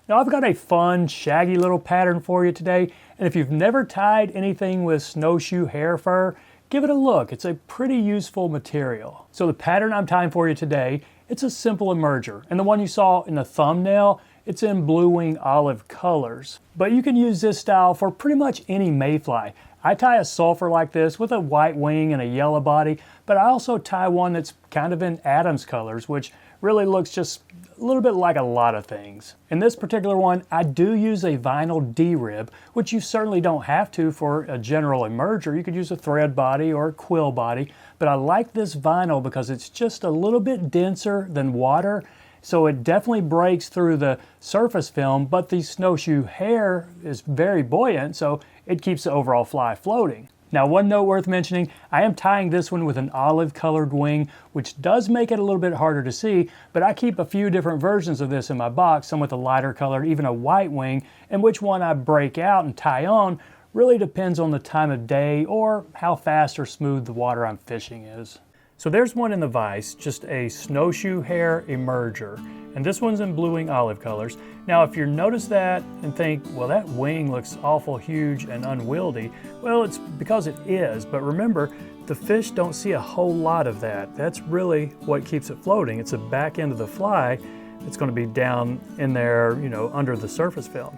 Now I've got a fun, shaggy little pattern for you today, and if you've never tied anything with snowshoe hare fur, give it a look. It's a pretty useful material. So the pattern I'm tying for you today, it's a simple emerger, and the one you saw in the thumbnail, it's in blue wing olive colors. But you can use this style for pretty much any mayfly. I tie a sulfur like this with a white wing and a yellow body, but I also tie one that's kind of in Adam's colors, which really looks just a little bit like a lot of things. In this particular one, I do use a vinyl D-rib, which you certainly don't have to for a general emerger. You could use a thread body or a quill body, but I like this vinyl because it's just a little bit denser than water, so it definitely breaks through the surface film, but the snowshoe hare is very buoyant, so it keeps the overall fly floating. Now, one note worth mentioning, I am tying this one with an olive colored wing, which does make it a little bit harder to see, but I keep a few different versions of this in my box, some with a lighter color, even a white wing, and which one I break out and tie on really depends on the time of day or how fast or smooth the water I'm fishing is. So there's one in the vise, just a snowshoe hare emerger, and this one's in blue wing olive colors. Now if you notice that and think, well, that wing looks awful huge and unwieldy, well, it's because it is, but remember, the fish don't see a whole lot of that. That's really what keeps it floating. It's the back end of the fly that's going to be down in there, under the surface film.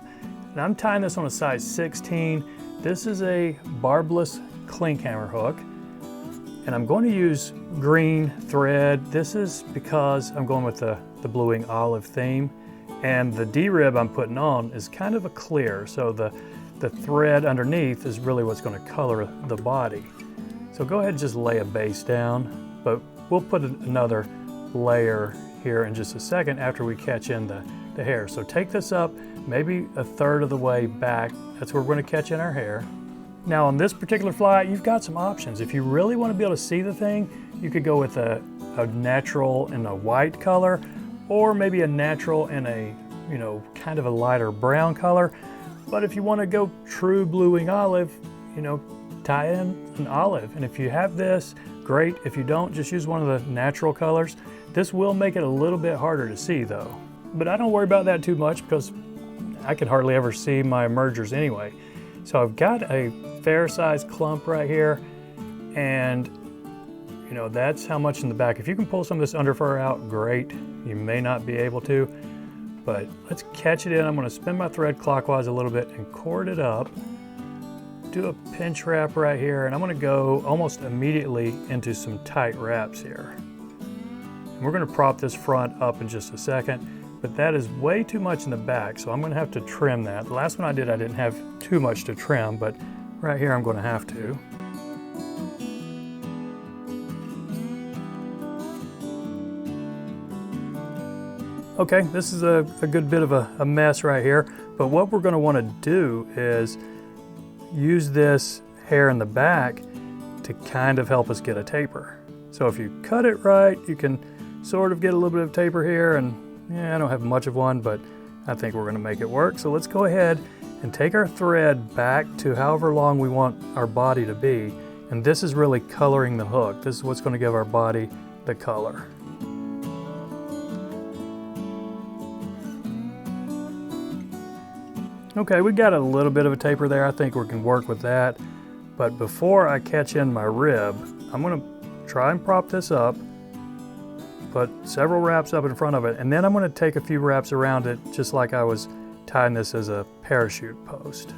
And I'm tying this on a size 16. This is a barbless clink hammer hook. And I'm going to use green thread. This is because I'm going with the blue wing olive theme. And the D-rib I'm putting on is kind of a clear, so the thread underneath is really what's going to color the body. So go ahead and just lay a base down, but we'll put another layer here in just a second after we catch in the hare. So take this up maybe a third of the way back. That's where we're going to catch in our hare. Now on this particular fly, you've got some options. If you really want to be able to see the thing, you could go with a natural in a white color, or maybe a natural in a, kind of a lighter brown color. But if you want to go true blue wing olive, tie in an olive. And if you have this, great. If you don't, just use one of the natural colors. This will make it a little bit harder to see though. But I don't worry about that too much because I can hardly ever see my emergers anyway. So I've got a fair sized clump right here, and that's how much in the back. If you can pull some of this underfur out, great. You may not be able to, but let's catch it in. I'm going to spin my thread clockwise a little bit and cord it up. Do a pinch wrap right here, and I'm going to go almost immediately into some tight wraps here. And we're going to prop this front up in just a second, but that is way too much in the back, so I'm going to have to trim that. The last one I did, I didn't have too much to trim, but right here I'm going to have to. Okay, this is a good bit of a mess right here, but what we're going to want to do is use this hair in the back to kind of help us get a taper. So if you cut it right, you can sort of get a little bit of taper here, and I don't have much of one, but I think we're going to make it work. So let's go ahead and take our thread back to however long we want our body to be, and this is really coloring the hook. This is what's going to give our body the color. Okay, we got a little bit of a taper there. I think we can work with that. But before I catch in my rib, I'm going to try and prop this up, put several wraps up in front of it, and then I'm going to take a few wraps around it just like I was tying this as a parachute post.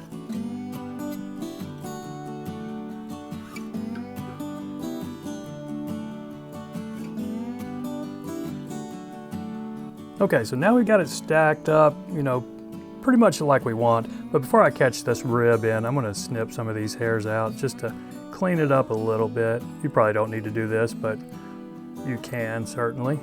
Okay, so now we've got it stacked up, pretty much like we want. But before I catch this rib in, I'm going to snip some of these hairs out just to clean it up a little bit. You probably don't need to do this, but you can certainly.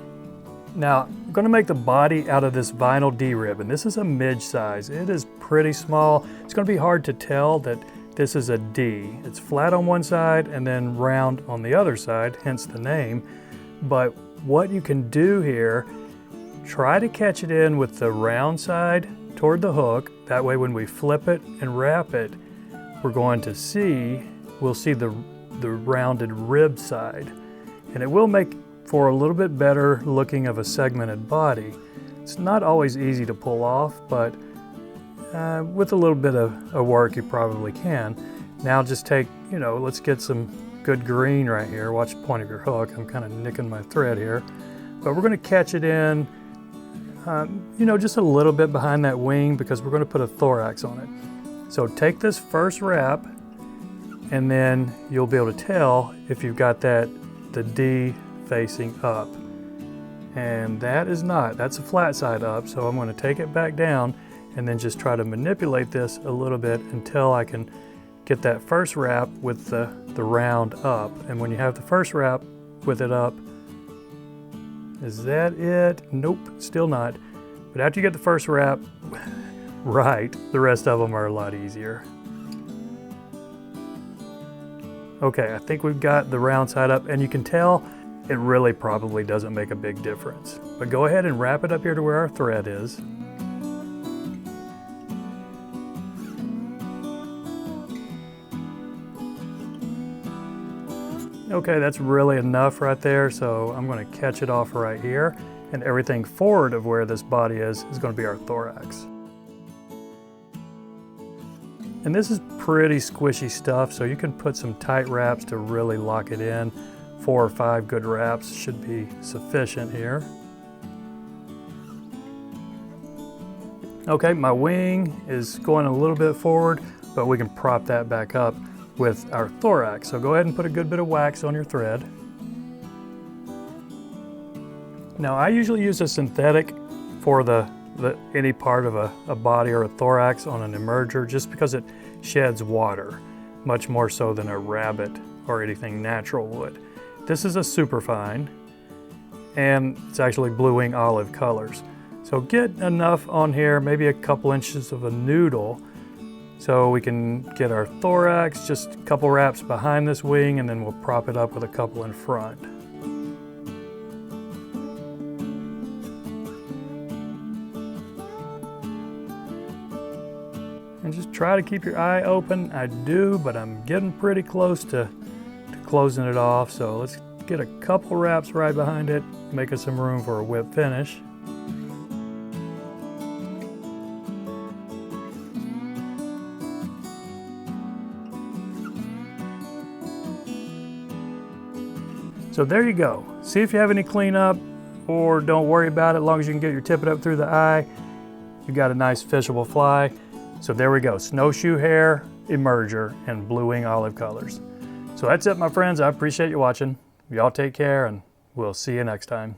Now, I'm going to make the body out of this vinyl D-rib, and this is a mid-size. It is pretty small. It's going to be hard to tell that this is a D. It's flat on one side and then round on the other side, hence the name. But what you can do here, try to catch it in with the round side toward the hook. That way when we flip it and wrap it, we're going to see, we'll see the rounded rib side. And it will make for a little bit better looking of a segmented body. It's not always easy to pull off, but with a little bit of work you probably can. Now just take, let's get some good green right here. Watch the point of your hook. I'm kind of nicking my thread here. But we're going to catch it in, just a little bit behind that wing because we're going to put a thorax on it. So take this first wrap and then you'll be able to tell if you've got the D facing up. And that is not, that's a flat side up. So I'm going to take it back down and then just try to manipulate this a little bit until I can get that first wrap with the round up. And when you have the first wrap with it up, is that it? Nope, still not. But after you get the first wrap right, the rest of them are a lot easier. Okay, I think we've got the round side up, and you can tell it really probably doesn't make a big difference. But go ahead and wrap it up here to where our thread is. Okay, that's really enough right there, so I'm going to catch it off right here, and everything forward of where this body is going to be our thorax. And this is pretty squishy stuff, so you can put some tight wraps to really lock it in. 4 or 5 good wraps should be sufficient here. Okay, my wing is going a little bit forward, but we can prop that back up with our thorax. So go ahead and put a good bit of wax on your thread. Now I usually use a synthetic for any part of a body or a thorax on an emerger just because it sheds water, much more so than a rabbit or anything natural would. This is a superfine and it's actually blue wing olive colors. So get enough on here, maybe a couple inches of a noodle, so we can get our thorax, just a couple wraps behind this wing, and then we'll prop it up with a couple in front. And just try to keep your eye open. I do, but I'm getting pretty close to closing it off. So let's get a couple wraps right behind it, making some room for a whip finish. So there you go. See if you have any cleanup, or don't worry about it. As long as you can get your tippet up through the eye, you got a nice fishable fly. So there we go, snowshoe hare, emerger, and blue wing olive colors. So that's it, my friends. I appreciate you watching. Y'all take care, and we'll see you next time.